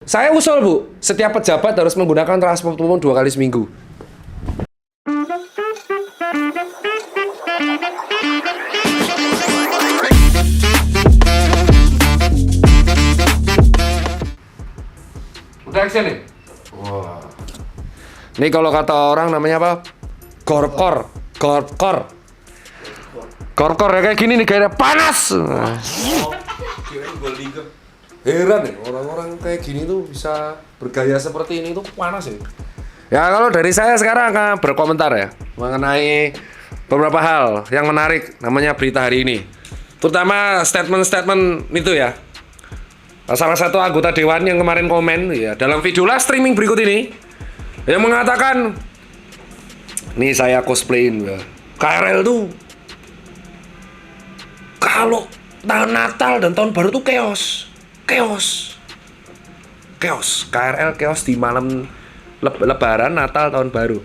Saya usul, Bu, setiap pejabat harus menggunakan transport umum 2 kali seminggu. Udah action nih? Wah. Ini kalau kata orang namanya apa? Korkor. Korkor. Korkor ya kayak gini nih, gaya panas. Heran ya, orang-orang kayak gini tuh bisa bergaya seperti ini tuh panas ya. Ya kalau dari saya sekarang akan berkomentar ya mengenai beberapa hal yang menarik namanya berita hari ini. Terutama statement-statement itu ya. Salah satu anggota dewan yang kemarin komen ya dalam video live streaming berikut ini yang mengatakan, nih saya cosplayin ya, KRL tuh kalau tahun Natal dan tahun baru tuh chaos. KRL chaos di malam Lebaran, Natal, tahun baru.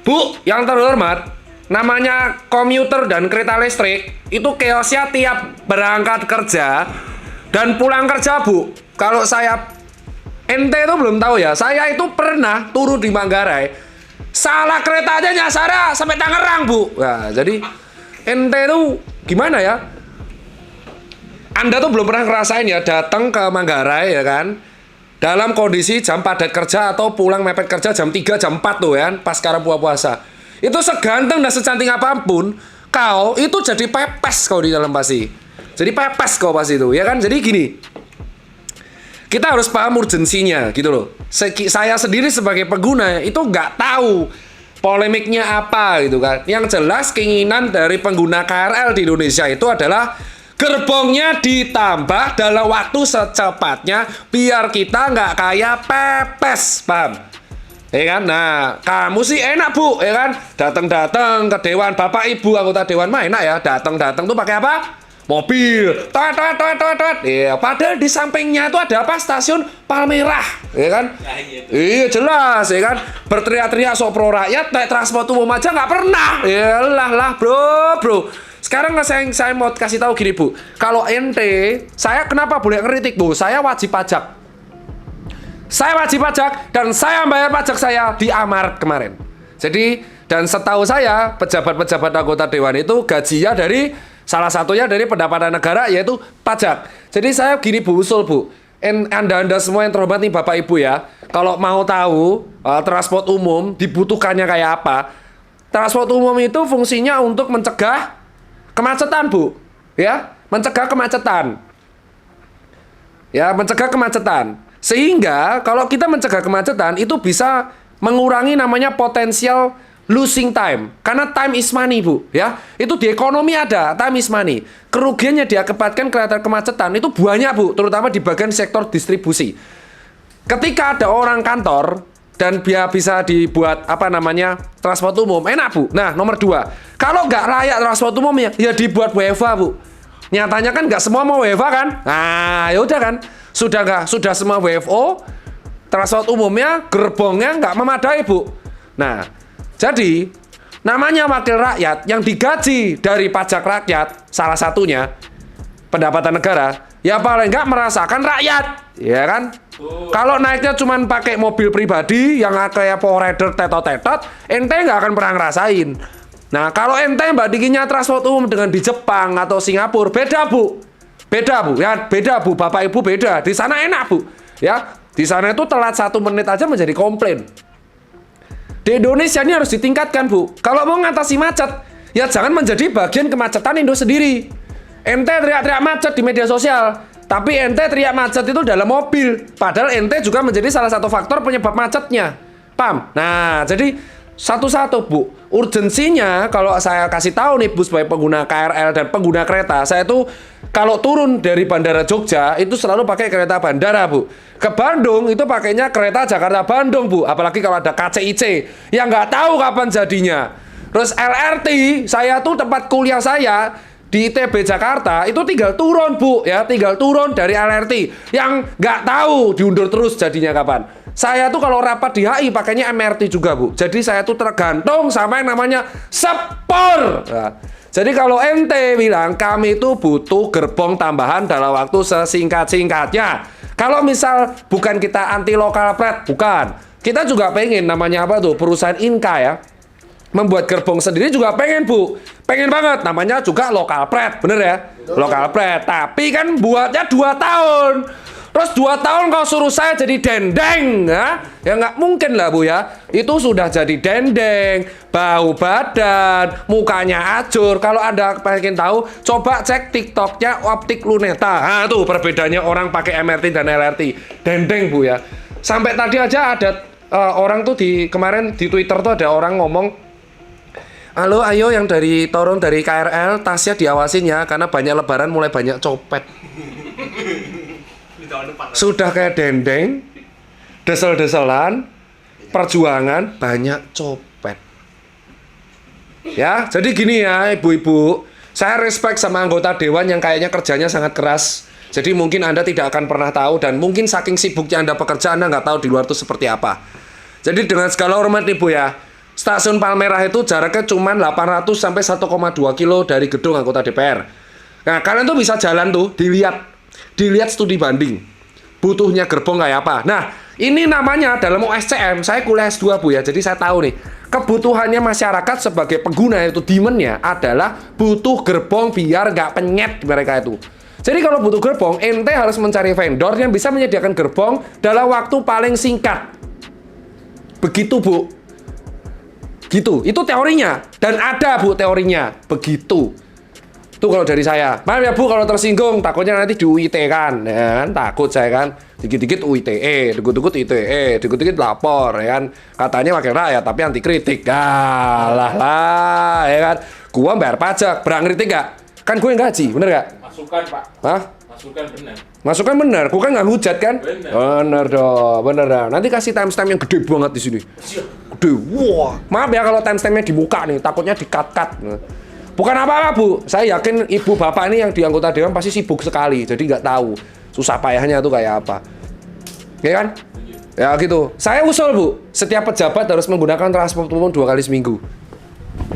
Bu, yang terhormat, namanya komuter dan kereta listrik itu chaosnya tiap berangkat kerja dan pulang kerja, Bu. Kalau saya ente itu belum tahu ya, saya itu pernah turun di Manggarai, salah kereta aja nyasar sampai Tangerang, Bu. Nah, jadi ente itu gimana ya? Anda tuh belum pernah ngerasain ya datang ke Manggarai ya kan, dalam kondisi jam padat kerja atau pulang mepet kerja jam 3, jam 4 tuh ya, pas sekarang puasa. Itu seganteng dan secantik apapun, kau itu jadi pepes kau di dalam pasti. Jadi pepes kau pasti itu, ya kan? Jadi gini, kita harus paham urgensinya gitu loh. Saya sendiri sebagai pengguna itu nggak tahu polemiknya apa gitu kan. Yang jelas keinginan dari pengguna KRL di Indonesia itu adalah gerbongnya ditambah dalam waktu secepatnya biar kita nggak kayak pepes, paham? Ya kan? Nah, kamu sih enak, Bu, ya kan? Datang-datang ke dewan, Bapak Ibu anggota dewan mah enak ya. Datang-datang tuh pakai apa? Mobil. Toet. Ya, padahal di sampingnya itu ada apa? Stasiun Palmerah, ya kan? Iya, jelas, ya kan? Berteriak-teriak sok pro rakyat, naik transport umum aja nggak pernah. Yalah, bro. Sekarang saya mau kasih tahu gini, Bu. Kalau ente, saya kenapa boleh ngeritik, Bu? Saya wajib pajak dan saya bayar pajak saya di Amart kemarin. Jadi, dan setahu saya pejabat-pejabat anggota dewan itu gajinya dari salah satunya dari pendapatan negara yaitu pajak. Jadi saya gini, Bu, usul, Bu. Anda semua yang terhormat nih Bapak Ibu ya, kalau mau tahu transport umum dibutuhkannya kayak apa, transport umum itu fungsinya untuk mencegah kemacetan, Bu. Ya, mencegah kemacetan. Sehingga kalau kita mencegah kemacetan itu bisa mengurangi namanya potensial losing time. Karena time is money, Bu, ya. Itu di ekonomi ada, time is money. Kerugiannya diakibatkan karena kemacetan itu banyak, Bu, terutama di bagian sektor distribusi. Ketika ada orang kantor dan dia bisa dibuat transport umum, enak, Bu. Nah, nomor 2, kalau nggak layak transport umumnya ya dibuat WFH, Bu. Nyatanya kan nggak semua mau WFH kan. Nah, ya udah kan, sudah semua WFO, transport umumnya gerbongnya nggak memadai, Bu. Nah, jadi namanya wakil rakyat yang digaji dari pajak rakyat, salah satunya pendapatan negara, ya paling nggak merasakan rakyat, ya kan? Kalau naiknya cuman pakai mobil pribadi yang kayak Power Rider tetot-tetot, ente nggak akan pernah ngerasain. Nah, kalau ente bandinginnya transport umum dengan di Jepang atau Singapura, beda, Bu. Ya, beda, Bu. Bapak Ibu beda. Di sana enak, Bu. Ya, di sana itu telat 1 menit aja menjadi komplain. Di Indonesia ini harus ditingkatkan, Bu. Kalau mau ngatasi macet, ya jangan menjadi bagian kemacetan Indo sendiri. Ente teriak-teriak macet di media sosial, tapi ente teriak macet itu dalam mobil. Padahal ente juga menjadi salah satu faktor penyebab macetnya. Paham? Nah, jadi satu-satu, Bu. Urgensinya kalau saya kasih tahu nih, Bu, sebagai pengguna KRL dan pengguna kereta, saya tuh kalau turun dari Bandara Jogja itu selalu pakai kereta bandara, Bu. Ke Bandung itu pakainya kereta Jakarta Bandung, Bu. Apalagi kalau ada KCIC yang nggak tahu kapan jadinya. Terus LRT, saya tuh tempat kuliah saya di ITB Jakarta itu tinggal turun Bu ya, tinggal turun dari LRT. Yang nggak tahu diundur terus jadinya kapan. Saya tuh kalau rapat di HI pakainya MRT juga Bu. Jadi saya tuh tergantung sama yang namanya sepur. Nah, jadi kalau ente bilang kami itu butuh gerbong tambahan dalam waktu sesingkat-singkatnya. Kalau misal bukan kita anti lokal plat, bukan. Kita juga pengen namanya apa tuh perusahaan Inka ya. Membuat gerbong sendiri juga pengen Bu. Pengen banget, namanya juga lokal plat, bener ya? Lokal plat, tapi kan buatnya 2 tahun. Terus 2 tahun kau suruh saya jadi dendeng, ya? Ya nggak mungkin lah Bu ya. Itu sudah jadi dendeng, bau badan, mukanya acur. Kalau Anda pengen tahu, coba cek TikToknya Optik Luneta. Nah tuh perbedaannya orang pakai MRT dan LRT. Dendeng Bu ya. Sampai tadi aja ada orang tuh kemarin di Twitter tuh ada orang ngomong, halo, ayo yang turun dari KRL, tasnya diawasin ya, karena banyak lebaran mulai banyak copet. Sudah kayak dendeng, desel-deselan, perjuangan, banyak copet. Ya, jadi gini ya ibu-ibu, saya respect sama anggota dewan yang kayaknya kerjanya sangat keras. Jadi mungkin Anda tidak akan pernah tahu, dan mungkin saking sibuknya Anda pekerja, Anda nggak tahu di luar itu seperti apa. Jadi dengan segala hormat ibu ya, Stasiun Palmerah itu jaraknya cuma 800 sampai 1,2 kilo dari gedung anggota DPR. Nah, kalian tuh bisa jalan tuh, dilihat studi banding. Butuhnya gerbong kayak apa. Nah, ini namanya dalam OSCM, saya kuliah S2 Bu ya, jadi saya tahu nih. Kebutuhannya masyarakat sebagai pengguna itu demand-nya adalah butuh gerbong biar nggak penyet mereka itu. Jadi kalau butuh gerbong, ente harus mencari vendor yang bisa menyediakan gerbong dalam waktu paling singkat. Begitu Bu. Gitu, itu teorinya. Dan ada Bu teorinya, begitu. Itu kalau dari saya. Maaf ya Bu kalau tersinggung, takutnya nanti di UIT kan. Ya kan, takut saya kan. Dikit-dikit UITE, dikit-dikit ITE, dikit-dikit lapor ya kan. Katanya wakil rakyat tapi anti kritik. Lah, ya kan. Gua bayar pajak, berang kritik gak? Kan gue yang gaji, bener gak? Masukan Pak. Hah? Masukan benar. Masukan bener, gue kan nggak hujat kan? Bener dong, bener dong. Nanti kasih timestamp yang gede banget di sini. Gede, wah. Maaf ya kalau timestampnya di muka nih, takutnya di-cut-cut. Bukan apa-apa Bu, saya yakin ibu bapak ini yang di anggota dewan pasti sibuk sekali, jadi nggak tahu susah payahnya tuh kayak apa. Ya kan? Ya gitu. Saya usul Bu, setiap pejabat harus menggunakan transport umum 2 kali seminggu.